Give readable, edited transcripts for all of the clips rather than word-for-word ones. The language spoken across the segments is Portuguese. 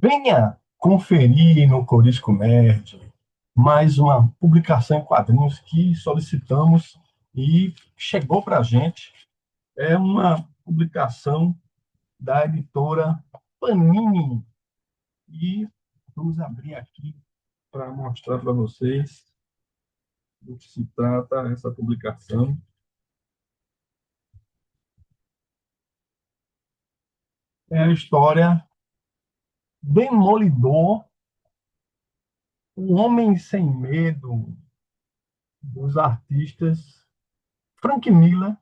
Venha conferir no Corisco Nerd mais uma publicação em quadrinhos que solicitamos e chegou para a gente. É uma publicação da editora Panini. E vamos abrir aqui para mostrar para vocês do que se trata essa publicação. É a história Demolidor, o Homem Sem Medo, dos artistas Frank Miller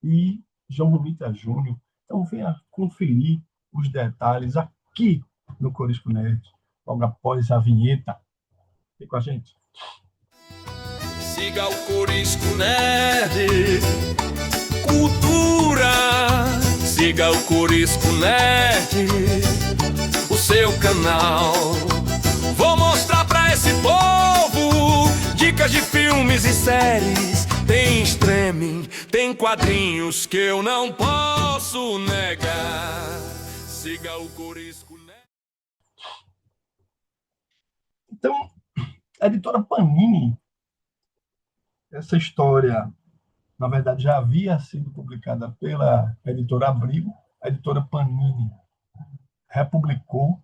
e João Romita Júnior. Então venha conferir os detalhes aqui no Corisco Nerd, logo após a vinheta. Fique com a gente. Siga o Corisco Nerd, cultura. Siga o Corisco Nerd, o seu canal. Vou mostrar pra esse povo dicas de filmes e séries. Tem streaming, tem quadrinhos que eu não posso negar. Siga o Corisco Nerd. Então, a editora Panini, essa história, na verdade, já havia sido publicada pela editora Abrigo. A editora Panini republicou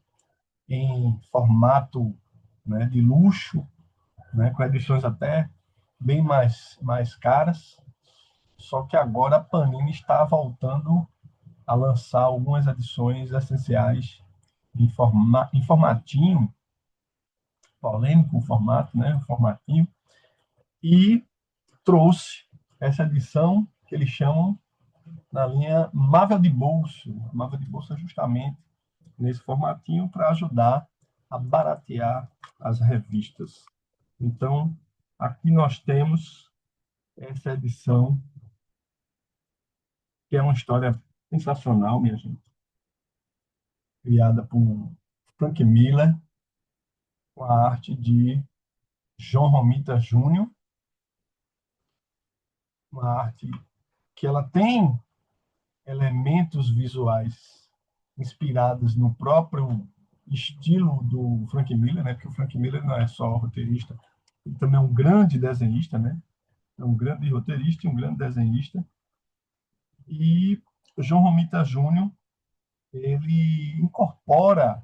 em formato, né, de luxo, né, com edições até bem mais caras. Só que agora a Panini está voltando a lançar algumas edições essenciais em formatinho, polêmico o formato, né, o formatinho, e trouxe essa edição que eles chamam na linha Marvel de bolso. A Marvel de bolso é justamente nesse formatinho para ajudar a baratear as revistas. Então, aqui nós temos essa edição, que é uma história sensacional, minha gente, criada por Frank Miller, com a arte de João Romita Júnior, uma arte que ela tem elementos visuais inspirados no próprio estilo do Frank Miller, né? Porque o Frank Miller não é só roteirista, ele também é um grande desenhista, né? É um grande roteirista e um grande desenhista. E o João Romita Júnior, ele incorpora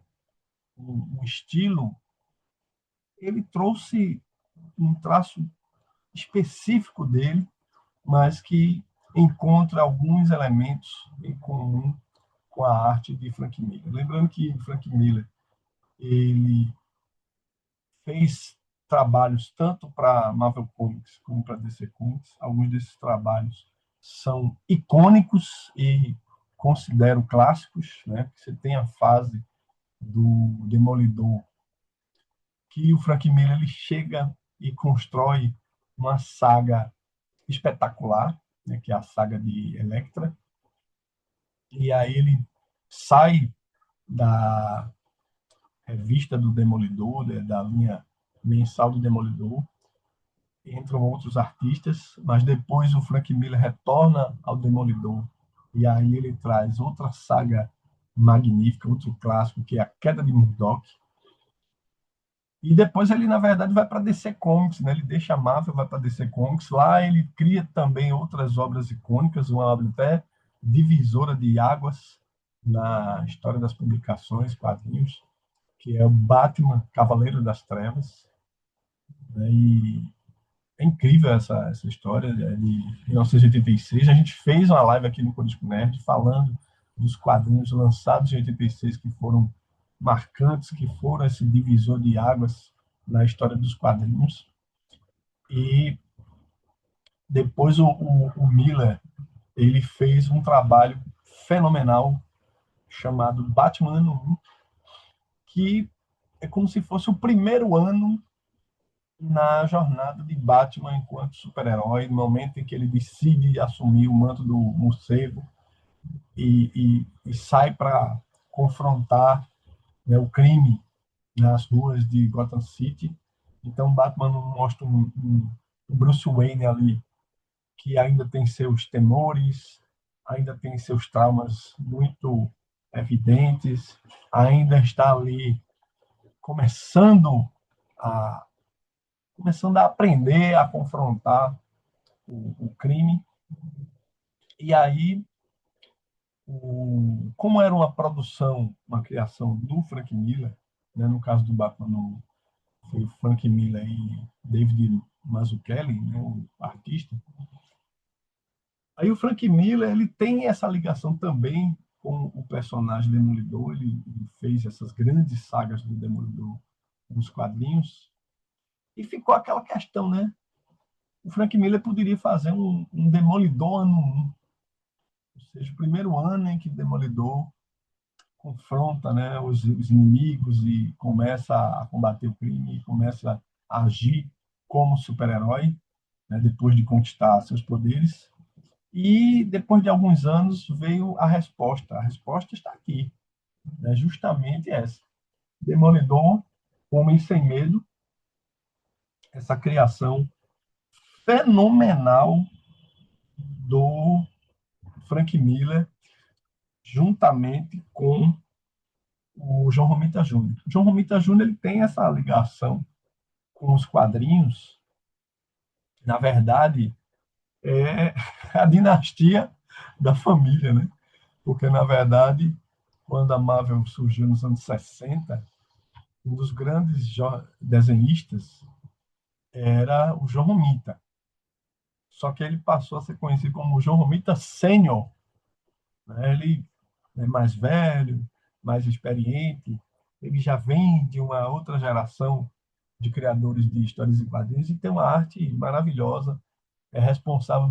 um estilo, ele trouxe um traço específico dele, mas que encontra alguns elementos em comum com a arte de Frank Miller. Lembrando que Frank Miller ele fez trabalhos tanto para Marvel Comics como para DC Comics. Alguns desses trabalhos são icônicos e considero clássicos, né? Você tem a fase do Demolidor, que o Frank Miller ele chega e constrói uma saga espetacular, né? Que é a saga de Elektra. E aí ele sai da revista do Demolidor, né, da linha mensal do Demolidor, entram outros artistas, mas depois o Frank Miller retorna ao Demolidor e aí ele traz outra saga magnífica, outro clássico, que é A Queda de Murdoch. E depois ele, na verdade, vai para DC Comics, né? Ele deixa a Marvel, vai para DC Comics. Lá ele cria também outras obras icônicas, uma obra até divisora de águas na história das publicações, quadrinhos, que é o Batman Cavaleiro das Trevas. Né? E é incrível essa história de 1986. A gente fez uma live aqui no Corisco Nerd falando dos quadrinhos lançados em 86 que foram marcantes, que foram esse divisor de águas na história dos quadrinhos. E depois o Miller ele fez um trabalho fenomenal chamado Batman Ano 1, que é como se fosse o primeiro ano na jornada de Batman enquanto super-herói, no momento em que ele decide assumir o manto do morcego e sai para confrontar, né, o crime nas ruas de Gotham City. Então, Batman mostra um Bruce Wayne ali que ainda tem seus temores, ainda tem seus traumas muito evidentes, ainda está ali começando a, começando a aprender a confrontar o crime. E aí, como era uma produção, uma criação do Frank Miller, né, no caso do Batman, foi o Frank Miller e David Mazzucchelli, né, o artista. Aí o Frank Miller ele tem essa ligação também com o personagem Demolidor. Ele fez essas grandes sagas do Demolidor nos quadrinhos. E ficou aquela questão, né? O Frank Miller poderia fazer um Demolidor ano 1, ou seja, o primeiro ano em que o Demolidor confronta, né, os inimigos e começa a combater o crime, e começa a agir como super-herói, né, depois de conquistar seus poderes. E depois de alguns anos veio a resposta. A resposta está aqui, né, justamente essa. Demolidor, Homem Sem Medo, essa criação fenomenal do Frank Miller, juntamente com o John Romita Jr. O John Romita Jr. ele tem essa ligação com os quadrinhos. Na verdade, é a dinastia da família, né? Porque, na verdade, quando a Marvel surgiu nos anos 60, um dos grandes desenhistas era o John Romita. Só que ele passou a ser conhecido como John Romita Sênior, né? Ele é mais velho, mais experiente, ele já vem de uma outra geração de criadores de histórias e quadrinhos e tem uma arte maravilhosa, é responsável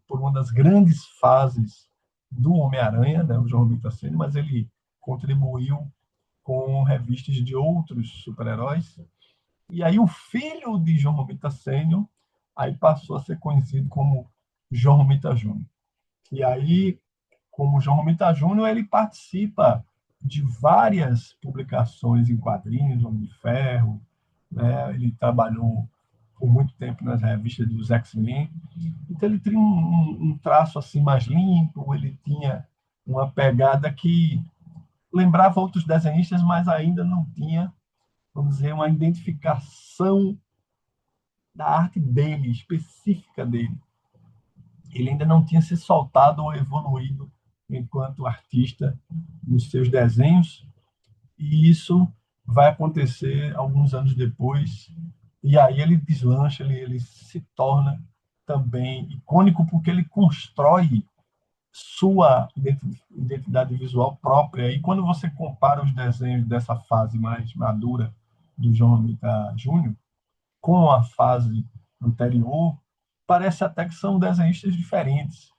por uma das grandes fases do Homem-Aranha, né, o João Romita Sênior, mas ele contribuiu com revistas de outros super-heróis. E aí o filho de João Romita Sênior aí passou a ser conhecido como João Romita Júnior. E aí, como João Romita Júnior, ele participa de várias publicações em quadrinhos, Homem de Ferro, né? Ele trabalhou por muito tempo nas revistas dos X-Men. Então ele tinha um traço assim mais limpo, ele tinha uma pegada que lembrava outros desenhistas, mas ainda não tinha, vamos dizer, uma identificação da arte dele, específica dele. Ele ainda não tinha se soltado ou evoluído enquanto artista nos seus desenhos, e isso vai acontecer alguns anos depois, e aí ele deslancha, ele se torna também icônico porque ele constrói sua identidade visual própria. E quando você compara os desenhos dessa fase mais madura do João Romita Júnior com a fase anterior, parece até que são desenhistas diferentes,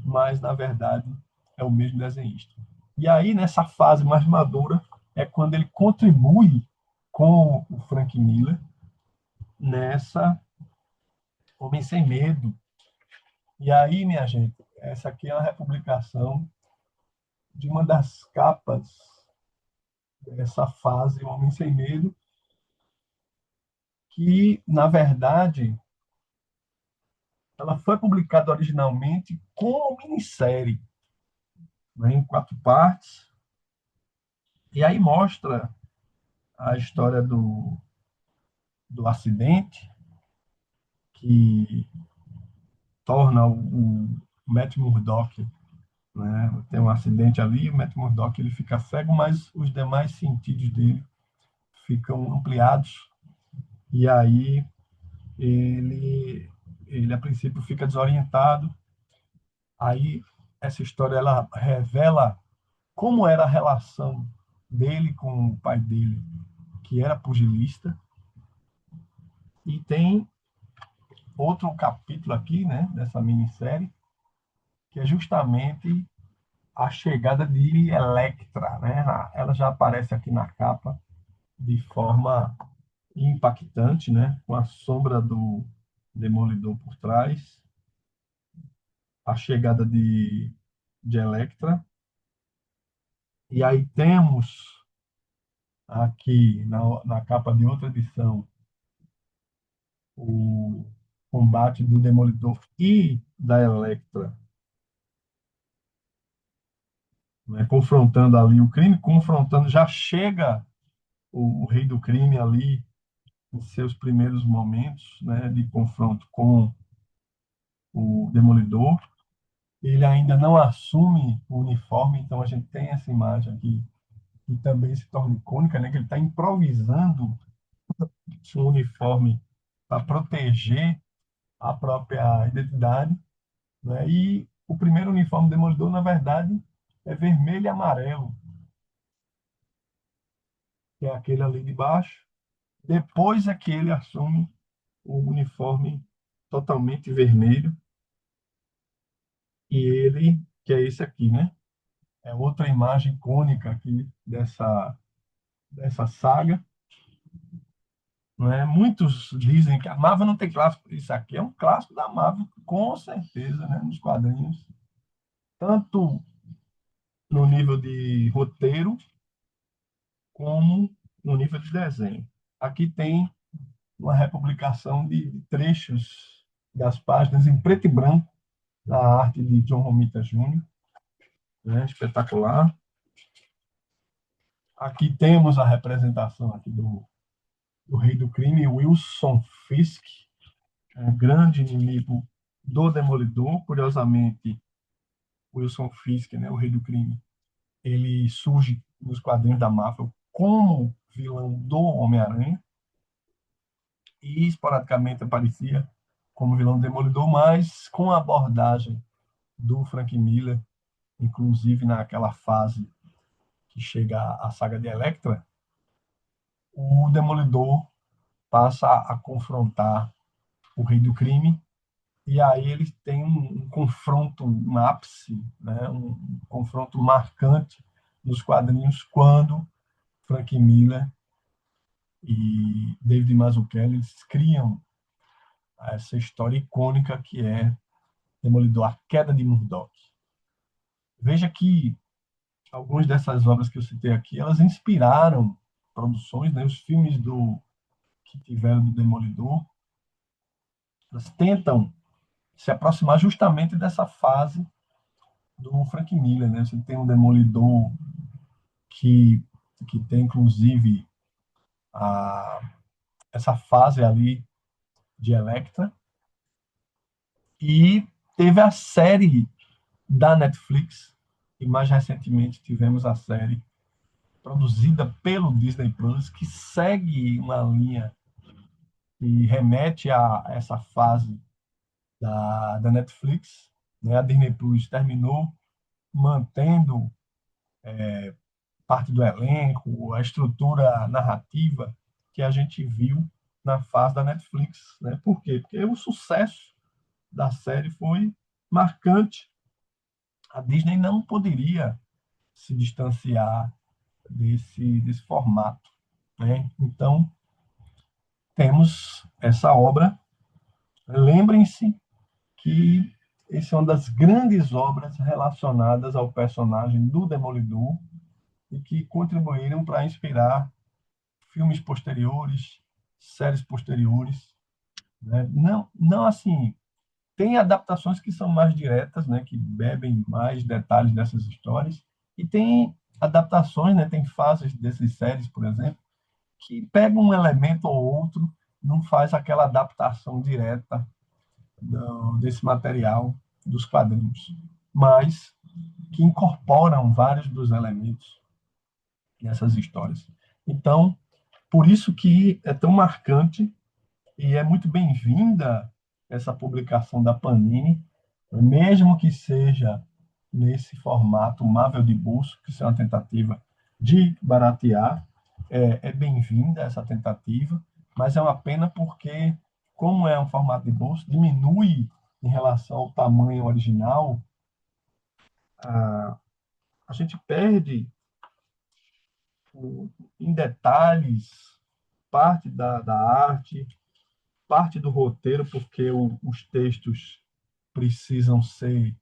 mas na verdade é o mesmo desenhista. E aí, nessa fase mais madura, é quando ele contribui com o Frank Miller nessa Homem Sem Medo. E aí, minha gente, essa aqui é uma republicação de uma das capas dessa fase Homem Sem Medo, que, na verdade, ela foi publicada originalmente como minissérie, né, em 4 partes, e aí mostra a história do acidente que torna o Matt Murdock, né, tem um acidente ali, o Matt Murdock ele fica cego, mas os demais sentidos dele ficam ampliados, e aí ele a princípio fica desorientado. Aí essa história ela revela como era a relação dele com o pai dele, que era pugilista. E tem outro capítulo aqui, né, dessa minissérie, que é justamente a chegada de Elektra, né? Ela já aparece aqui na capa de forma impactante, né, com a sombra do Demolidor por trás, a chegada de Elektra. E aí temos aqui na capa de outra edição o combate do Demolidor e da Elektra né, confrontando ali o crime, confrontando, já chega o rei do crime ali em seus primeiros momentos, né, de confronto com o Demolidor. Ele ainda não assume o uniforme, então a gente tem essa imagem aqui que também se torna icônica, né, que ele está improvisando o uniforme para proteger a própria identidade, né? E o primeiro uniforme do Demolidor, na verdade, é vermelho e amarelo, que é aquele ali de baixo. Depois é que ele assume o uniforme totalmente vermelho, e ele, que é esse aqui, né? É outra imagem icônica aqui dessa saga. Né? Muitos dizem que a Marvel não tem clássico. Isso aqui é um clássico da Marvel, com certeza, né? Nos quadrinhos. Tanto no nível de roteiro, como no nível de desenho. Aqui tem uma republicação de trechos das páginas em preto e branco, da arte de John Romita Jr., né? Espetacular. Aqui temos a representação aqui do Rei do Crime, Wilson Fisk, um grande inimigo do Demolidor. Curiosamente, Wilson Fisk, né, o Rei do Crime, ele surge nos quadrinhos da Marvel como vilão do Homem-Aranha e esporadicamente aparecia como vilão do Demolidor, mas com a abordagem do Frank Miller, inclusive naquela fase que chega à saga de Elektra, o Demolidor passa a confrontar o Rei do Crime, e aí eles têm um confronto, um ápice, né? Um confronto marcante nos quadrinhos, quando Frank Miller e David Mazzucchelli eles criam essa história icônica que é Demolidor, a queda de Murdoch. Veja que algumas dessas obras que eu citei aqui, elas inspiraram produções, né? Os filmes que tiveram do Demolidor, elas tentam se aproximar justamente dessa fase do Frank Miller, né? Você tem um Demolidor que, que tem, inclusive, essa fase ali de Elektra, e teve a série da Netflix, e mais recentemente tivemos a série produzida pelo Disney Plus, que segue uma linha e remete a essa fase da Netflix. Né? A Disney Plus terminou mantendo parte do elenco, a estrutura narrativa que a gente viu na fase da Netflix. Né? Por quê? Porque o sucesso da série foi marcante. A Disney não poderia se distanciar desse formato. Né? Então, temos essa obra. Lembrem-se que essa é uma das grandes obras relacionadas ao personagem do Demolidor e que contribuíram para inspirar filmes posteriores, séries posteriores. Né? Não assim, tem adaptações que são mais diretas, né, que bebem mais detalhes dessas histórias, e tem adaptações, né, tem fases dessas séries, por exemplo, que pegam um elemento ou outro, não faz aquela adaptação direta desse material dos quadrinhos, mas que incorporam vários dos elementos dessas histórias. Então, por isso que é tão marcante e é muito bem-vinda essa publicação da Panini, mesmo que seja nesse formato Marvel de bolso, que é uma tentativa de baratear. É bem-vinda essa tentativa, mas é uma pena porque, como é um formato de bolso, diminui em relação ao tamanho original, a gente perde em detalhes parte da arte, parte do roteiro, porque os textos precisam ser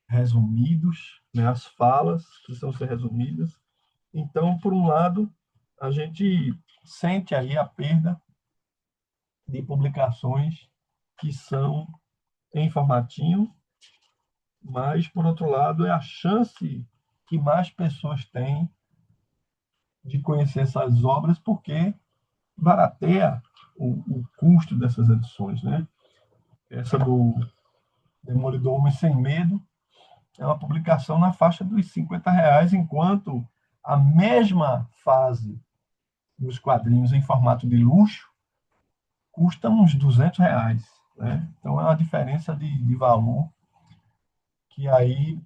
resumidos, né? As falas precisam ser resumidas. Então, por um lado, a gente sente aí a perda de publicações que são em formatinho, mas, por outro lado, é a chance que mais pessoas têm de conhecer essas obras, porque barateia o custo dessas edições, né? Essa do Demolidor Homem Sem Medo é uma publicação na faixa dos R$ 50, enquanto a mesma fase dos quadrinhos em formato de luxo custa uns R$ 200, né? Então é uma diferença de valor que aí,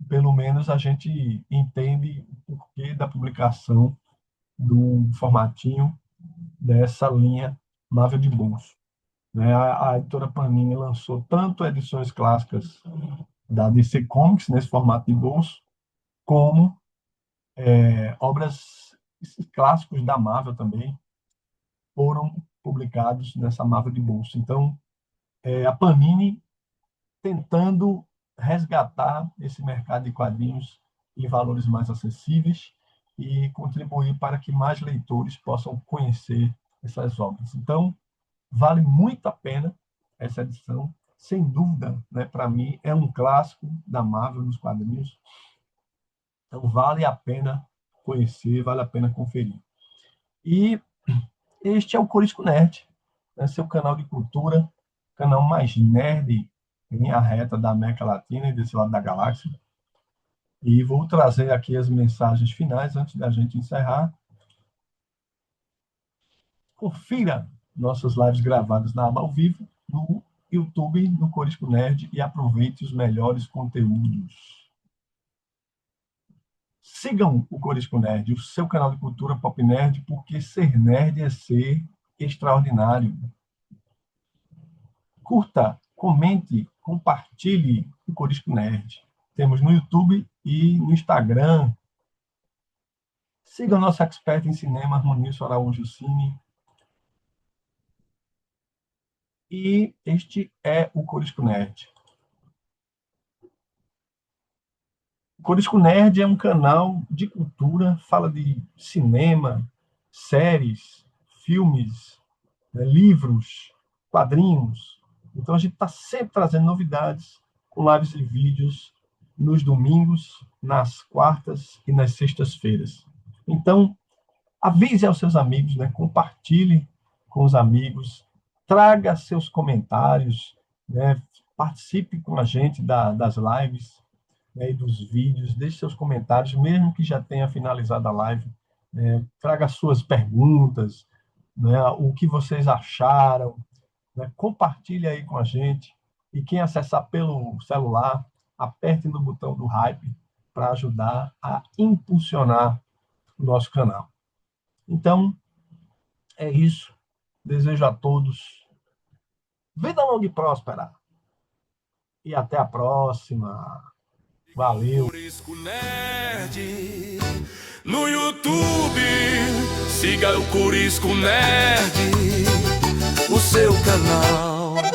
pelo menos, a gente entende o porquê da publicação do formatinho dessa linha Marvel de bolso, né? A editora Panini lançou tanto edições clássicas da DC Comics nesse formato de bolso, como obras clássicos da Marvel também foram publicados nessa Marvel de bolso. Então, a Panini tentando resgatar esse mercado de quadrinhos em valores mais acessíveis e contribuir para que mais leitores possam conhecer essas obras. Então, vale muito a pena essa edição, sem dúvida, né? Para mim, é um clássico da Marvel nos quadrinhos. Então, vale a pena conhecer, vale a pena conferir. E este é o Corisco Nerd, né? Seu canal de cultura, canal mais nerd, linha reta da América Latina e desse lado da galáxia. E vou trazer aqui as mensagens finais antes da gente encerrar. Confira nossas lives gravadas na aba ao vivo, no YouTube, no Corisco Nerd, e aproveite os melhores conteúdos. Sigam o Corisco Nerd, o seu canal de cultura pop nerd, porque ser nerd é ser extraordinário. Curta, comente, compartilhe o Corisco Nerd. Temos no YouTube e no Instagram. Siga o nosso expert em cinema, Ronilson Araújo Cine. E este é o Corisco Nerd. O Corisco Nerd é um canal de cultura, fala de cinema, séries, filmes, né, livros, quadrinhos. Então a gente está sempre trazendo novidades com lives e vídeos nos domingos, nas quartas e nas sextas-feiras. Então, avise aos seus amigos, né? Compartilhe com os amigos, traga seus comentários, né? Participe com a gente das lives, né, e dos vídeos, deixe seus comentários, mesmo que já tenha finalizado a live, né? Traga suas perguntas, né? O que vocês acharam, né? Compartilhe aí com a gente, e quem acessar pelo celular, aperte no botão do hype para ajudar a impulsionar o nosso canal. Então, é isso. Desejo a todos vida longa e próspera. E até a próxima. Valeu. Corisco Nerd no YouTube. Siga o Corisco Nerd, o seu canal.